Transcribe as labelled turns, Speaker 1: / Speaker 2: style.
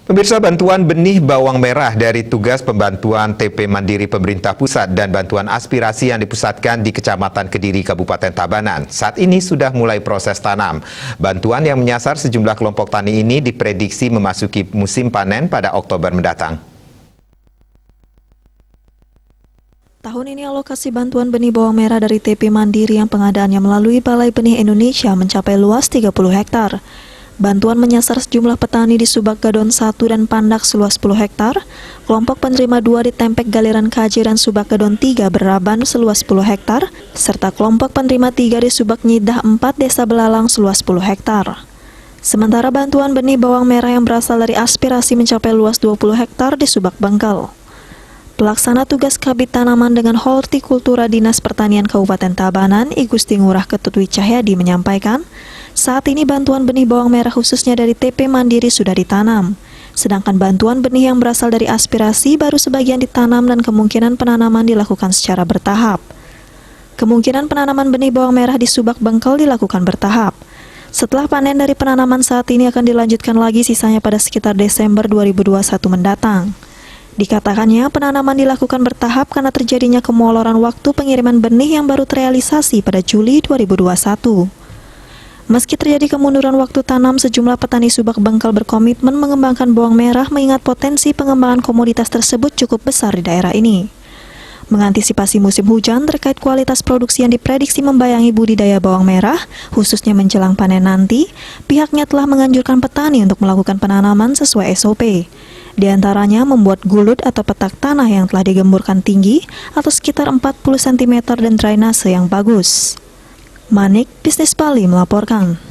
Speaker 1: Pemirsa, bantuan benih bawang merah dari tugas pembantuan TP Mandiri Pemerintah Pusat dan bantuan aspirasi yang dipusatkan di Kecamatan Kediri, Kabupaten Tabanan saat ini sudah mulai proses tanam. Bantuan yang menyasar sejumlah kelompok tani ini diprediksi memasuki musim panen pada Oktober mendatang.
Speaker 2: Tahun ini alokasi bantuan benih bawang merah dari TP Mandiri yang pengadaannya melalui Balai Benih Indonesia mencapai luas 30 hektar. Bantuan menyasar sejumlah petani di Subak Gadon 1 dan Pandak seluas 10 hektar, kelompok penerima 2 di Tempek Galiran KJ dan Subak Gadon 3 Beraban seluas 10 hektar, serta kelompok penerima 3 di Subak Nyidah 4 Desa Belalang seluas 10 hektar. Sementara bantuan benih bawang merah yang berasal dari aspirasi mencapai luas 20 hektar di Subak Bengkel. Pelaksana tugas Kabid Tanaman dengan Hortikultura Dinas Pertanian Kabupaten Tabanan, I Gusti Ngurah Ketut Wicahyadi menyampaikan, saat ini bantuan benih bawang merah khususnya dari TP Mandiri sudah ditanam. Sedangkan bantuan benih yang berasal dari aspirasi baru sebagian ditanam dan kemungkinan penanaman dilakukan secara bertahap. Kemungkinan penanaman benih bawang merah di Subak Bengkel dilakukan bertahap. Setelah panen dari penanaman saat ini akan dilanjutkan lagi sisanya pada sekitar Desember 2021 mendatang. Dikatakannya penanaman dilakukan bertahap karena terjadinya kemoloran waktu pengiriman benih yang baru terrealisasi pada Juli 2021. Meski terjadi kemunduran waktu tanam, sejumlah petani Subak Bengkel berkomitmen mengembangkan bawang merah mengingat potensi pengembangan komoditas tersebut cukup besar di daerah ini. Mengantisipasi musim hujan terkait kualitas produksi yang diprediksi membayangi budidaya bawang merah, khususnya menjelang panen nanti, pihaknya telah menganjurkan petani untuk melakukan penanaman sesuai SOP. Di antaranya membuat gulut atau petak tanah yang telah digemburkan tinggi atau sekitar 40 cm dan drainase yang bagus. Manik, Bisnis Bali melaporkan.